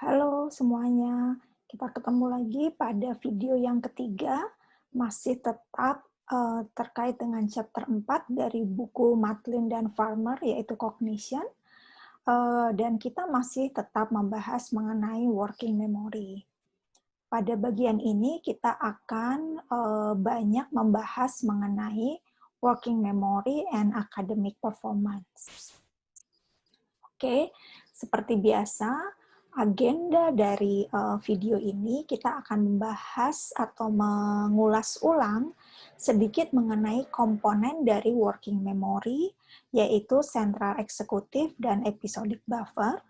Halo semuanya, kita ketemu lagi pada video yang ketiga, masih tetap terkait dengan chapter 4 dari buku Matlin dan Farmer, yaitu Cognition, dan kita masih tetap membahas mengenai working memory. Pada bagian ini kita akan banyak membahas mengenai working memory and academic performance. Oke, seperti biasa, agenda dari video ini kita akan membahas atau mengulas ulang sedikit mengenai komponen dari working memory, yaitu central executive dan episodic buffer.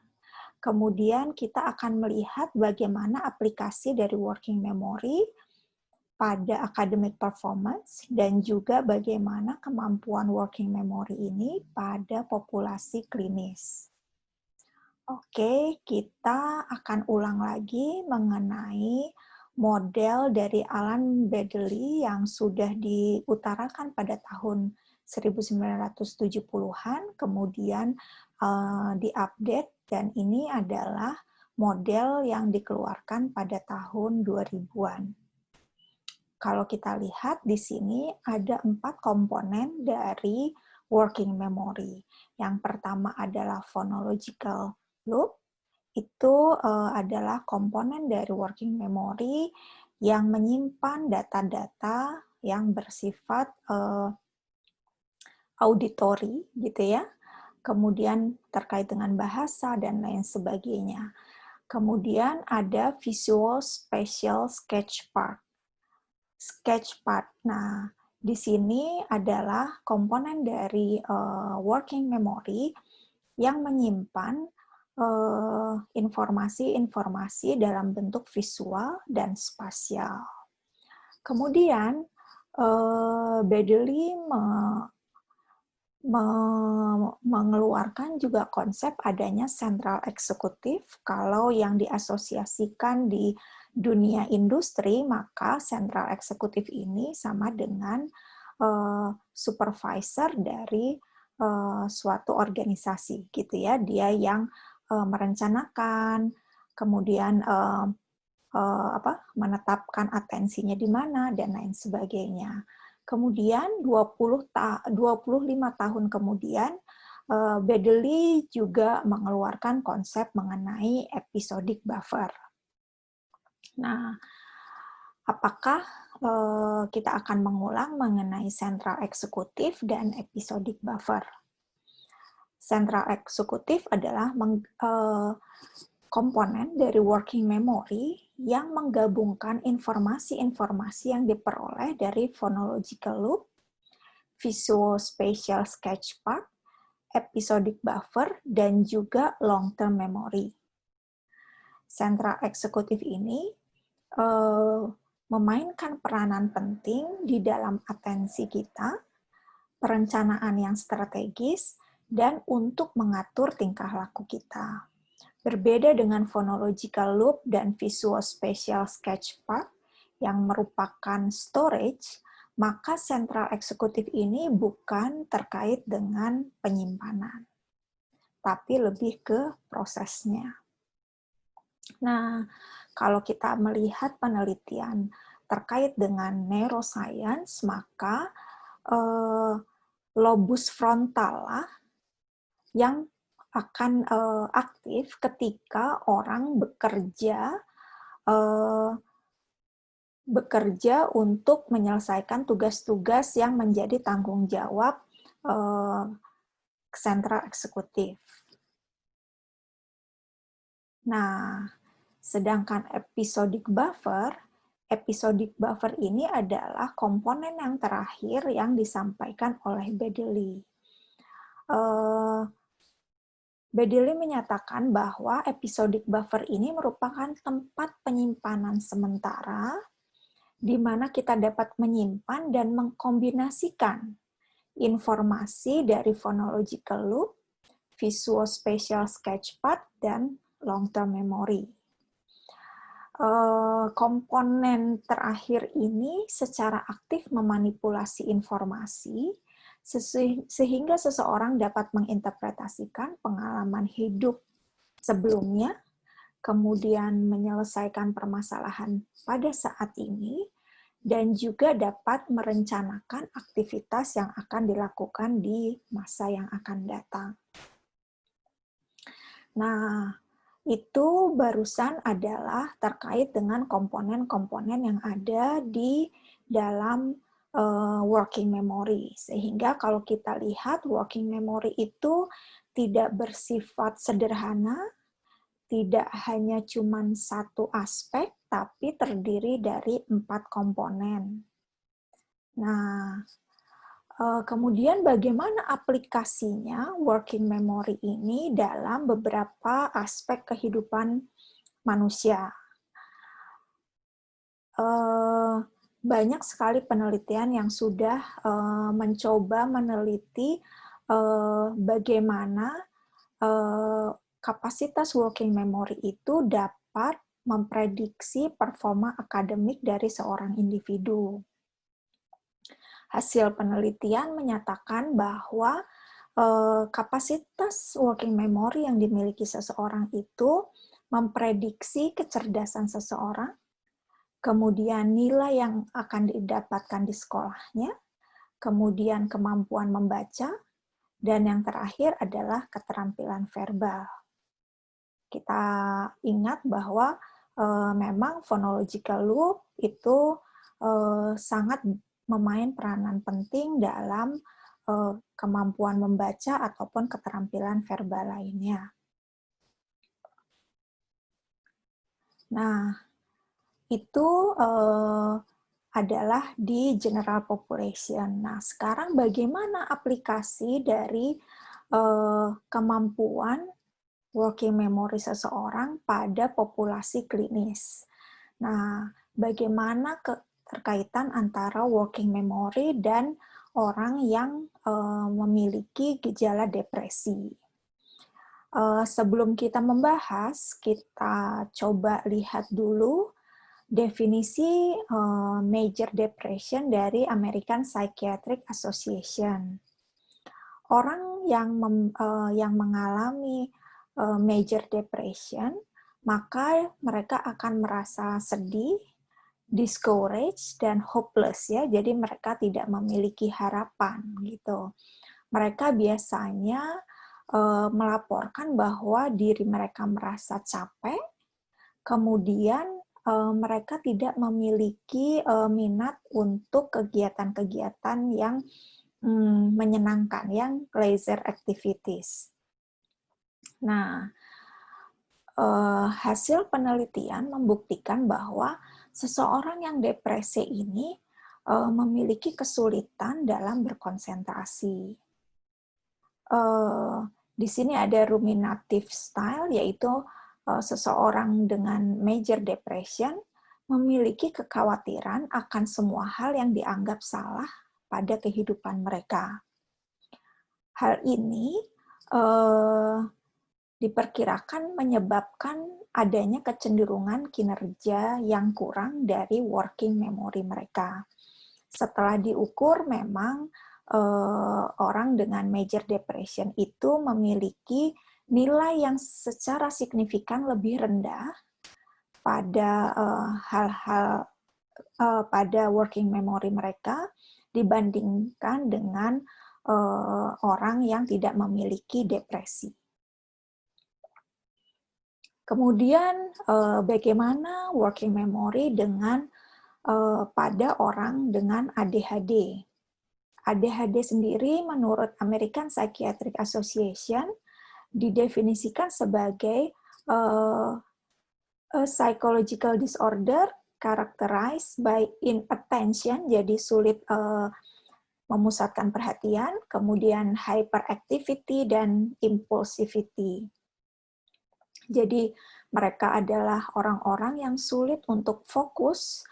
Kemudian kita akan melihat bagaimana aplikasi dari working memory pada academic performance dan juga bagaimana kemampuan working memory ini pada populasi klinis. Oke, kita akan ulang lagi mengenai model dari Alan Baddeley yang sudah diutarakan pada tahun 1970-an, kemudian diupdate, dan ini adalah model yang dikeluarkan pada tahun 2000-an. Kalau kita lihat di sini ada 4 komponen dari working memory. Yang pertama adalah phonological loop, itu adalah komponen dari working memory yang menyimpan data-data yang bersifat auditory, gitu ya. Kemudian terkait dengan bahasa dan lain sebagainya. Kemudian ada visual spatial sketch part. Nah, di sini adalah komponen dari working memory yang menyimpan informasi-informasi dalam bentuk visual dan spasial. Kemudian, Baddeley mengeluarkan juga konsep adanya central executive. Kalau yang diasosiasikan di dunia industri, maka central executive ini sama dengan supervisor dari suatu organisasi, gitu ya. Dia yang merencanakan, kemudian menetapkan atensinya di mana, dan lain sebagainya. Kemudian 25 tahun kemudian, Baddeley juga mengeluarkan konsep mengenai episodic buffer. Nah, apakah kita akan mengulang mengenai central executive dan episodic buffer? Central executive adalah komponen dari working memory yang menggabungkan informasi-informasi yang diperoleh dari phonological loop, visual spatial sketch part, episodic buffer, dan juga long-term memory. Central executive ini memainkan peranan penting di dalam atensi kita, perencanaan yang strategis, dan untuk mengatur tingkah laku kita. Berbeda dengan phonological loop dan visual spatial sketch part yang merupakan storage, maka central executive ini bukan terkait dengan penyimpanan, tapi lebih ke prosesnya. Nah, kalau kita melihat penelitian terkait dengan neuroscience, maka lobus frontal lah yang akan aktif ketika orang bekerja untuk menyelesaikan tugas-tugas yang menjadi tanggung jawab central eksekutif. Nah, sedangkan episodic buffer ini adalah komponen yang terakhir yang disampaikan oleh Baddeley. Baddeley menyatakan bahwa episodic buffer ini merupakan tempat penyimpanan sementara di mana kita dapat menyimpan dan mengkombinasikan informasi dari phonological loop, visual spatial sketch part, dan long-term memory. Komponen terakhir ini secara aktif memanipulasi informasi sehingga seseorang dapat menginterpretasikan pengalaman hidup sebelumnya kemudian menyelesaikan permasalahan pada saat ini, dan juga dapat merencanakan aktivitas yang akan dilakukan di masa yang akan datang. Nah, itu barusan adalah terkait dengan komponen-komponen yang ada di dalam working memory. Sehingga kalau kita lihat working memory itu tidak bersifat sederhana, tidak hanya cuma satu aspek, tapi terdiri dari 4 komponen. Nah, kemudian bagaimana aplikasinya working memory ini dalam beberapa aspek kehidupan manusia. Banyak sekali penelitian yang sudah mencoba meneliti bagaimana kapasitas working memory itu dapat memprediksi performa akademik dari seorang individu. Hasil penelitian menyatakan bahwa kapasitas working memory yang dimiliki seseorang itu memprediksi kecerdasan seseorang, kemudian nilai yang akan didapatkan di sekolahnya, kemudian kemampuan membaca, dan yang terakhir adalah keterampilan verbal. Kita ingat bahwa memang phonological loop itu sangat memain peranan penting dalam kemampuan membaca ataupun keterampilan verbal lainnya. Nah, itu adalah di general population. Nah, sekarang bagaimana aplikasi dari kemampuan working memory seseorang pada populasi klinis? Nah, bagaimana keterkaitan antara working memory dan orang yang memiliki gejala depresi? Sebelum kita membahas, kita coba lihat dulu definisi major depression dari American Psychiatric Association. Orang yang mengalami major depression, maka mereka akan merasa sedih, discouraged, dan hopeless ya. Jadi mereka tidak memiliki harapan gitu. Mereka biasanya melaporkan bahwa diri mereka merasa capek, kemudian mereka tidak memiliki minat untuk kegiatan-kegiatan yang menyenangkan, yang leisure activities. Nah, hasil penelitian membuktikan bahwa seseorang yang depresi ini memiliki kesulitan dalam berkonsentrasi. Di sini ada ruminative style, yaitu seseorang dengan major depression memiliki kekhawatiran akan semua hal yang dianggap salah pada kehidupan mereka. Hal ini diperkirakan menyebabkan adanya kecenderungan kinerja yang kurang dari working memory mereka. Setelah diukur, memang orang dengan major depression itu memiliki nilai yang secara signifikan lebih rendah pada hal-hal pada working memory mereka dibandingkan dengan orang yang tidak memiliki depresi. Kemudian bagaimana working memory dengan pada orang dengan ADHD? ADHD sendiri menurut American Psychiatric Association didefinisikan sebagai a psychological disorder characterized by inattention, jadi sulit memusatkan perhatian, kemudian hyperactivity dan impulsivity. Jadi mereka adalah orang-orang yang sulit untuk fokus,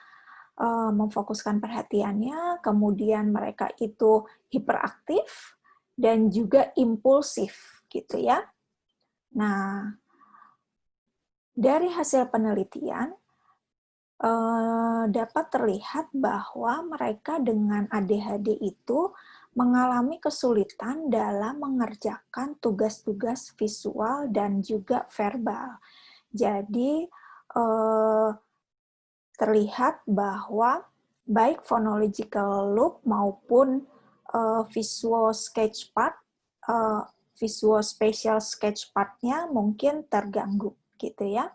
memfokuskan perhatiannya, kemudian mereka itu hiperaktif dan juga impulsif, gitu ya. Nah, dari hasil penelitian dapat terlihat bahwa mereka dengan ADHD itu mengalami kesulitan dalam mengerjakan tugas-tugas visual dan juga verbal. Jadi, terlihat bahwa baik phonological loop maupun visual sketchpad, visual spatial sketchpad-nya mungkin terganggu, gitu ya.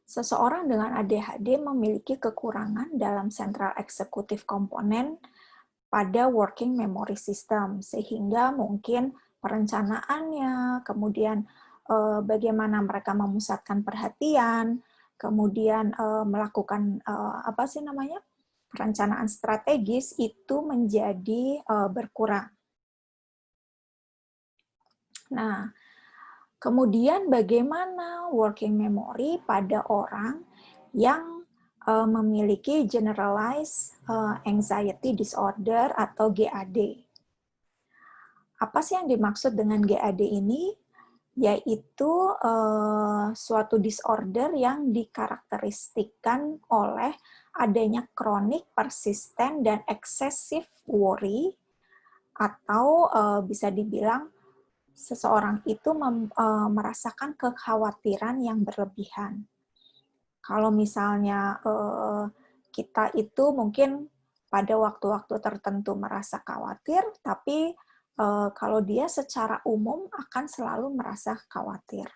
Seseorang dengan ADHD memiliki kekurangan dalam central executive component pada working memory system, sehingga mungkin perencanaannya, kemudian bagaimana mereka memusatkan perhatian, kemudian melakukan perencanaan strategis itu menjadi berkurang. Nah, kemudian bagaimana working memory pada orang yang memiliki generalized anxiety disorder atau GAD. Apa sih yang dimaksud dengan GAD ini? Yaitu suatu disorder yang dikarakteristikkan oleh adanya chronic, persistent, dan excessive worry, atau bisa dibilang seseorang itu merasakan kekhawatiran yang berlebihan. Kalau misalnya kita itu mungkin pada waktu-waktu tertentu merasa khawatir, tapi kalau dia secara umum akan selalu merasa khawatir.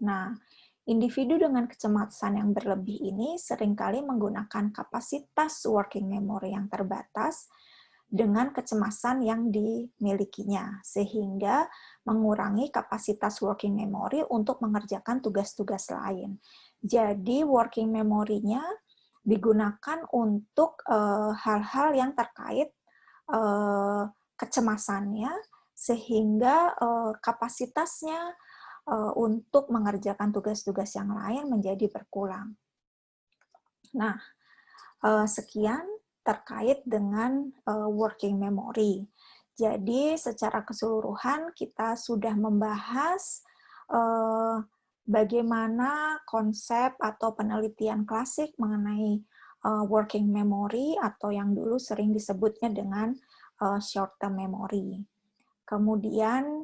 Nah, individu dengan kecemasan yang berlebih ini seringkali menggunakan kapasitas working memory yang terbatas dengan kecemasan yang dimilikinya, sehingga mengurangi kapasitas working memory untuk mengerjakan tugas-tugas lain. Jadi, working memory-nya digunakan untuk hal-hal yang terkait kecemasannya, sehingga kapasitasnya untuk mengerjakan tugas-tugas yang lain menjadi berkurang. Nah, sekian terkait dengan working memory. Jadi, secara keseluruhan kita sudah membahas bagaimana konsep atau penelitian klasik mengenai working memory atau yang dulu sering disebutnya dengan short term memory. Kemudian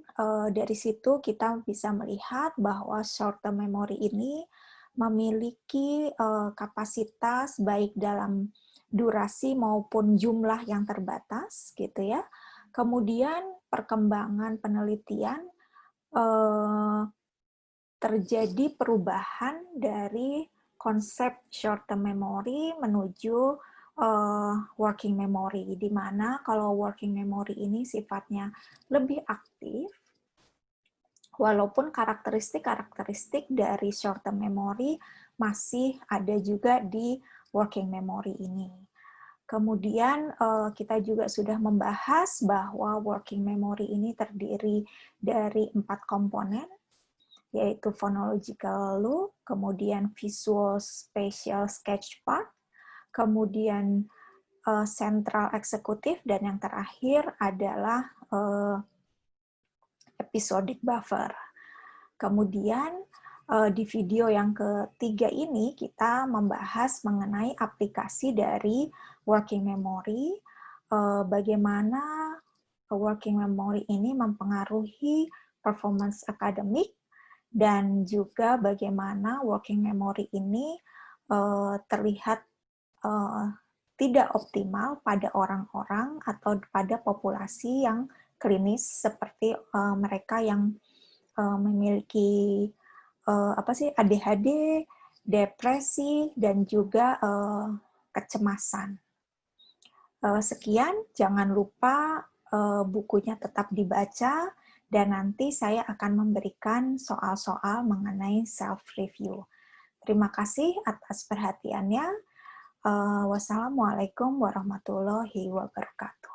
dari situ kita bisa melihat bahwa short term memory ini memiliki kapasitas baik dalam durasi maupun jumlah yang terbatas, gitu ya. Kemudian perkembangan penelitian terjadi perubahan dari konsep short term memory menuju working memory, di mana kalau working memory ini sifatnya lebih aktif, walaupun karakteristik-karakteristik dari short term memory masih ada juga di working memory ini. Kemudian kita juga sudah membahas bahwa working memory ini terdiri dari 4 komponen, yaitu phonological loop, kemudian visual spatial sketchpad, kemudian central executive, dan yang terakhir adalah episodic buffer. Kemudian di video yang ketiga ini kita membahas mengenai aplikasi dari working memory, bagaimana working memory ini mempengaruhi performance akademik, dan juga bagaimana working memory ini terlihat tidak optimal pada orang-orang atau pada populasi yang klinis seperti mereka yang memiliki ADHD, depresi, dan juga kecemasan. Sekian, jangan lupa bukunya tetap dibaca, dan nanti saya akan memberikan soal-soal mengenai self-review. Terima kasih atas perhatiannya. Wassalamualaikum warahmatullahi wabarakatuh.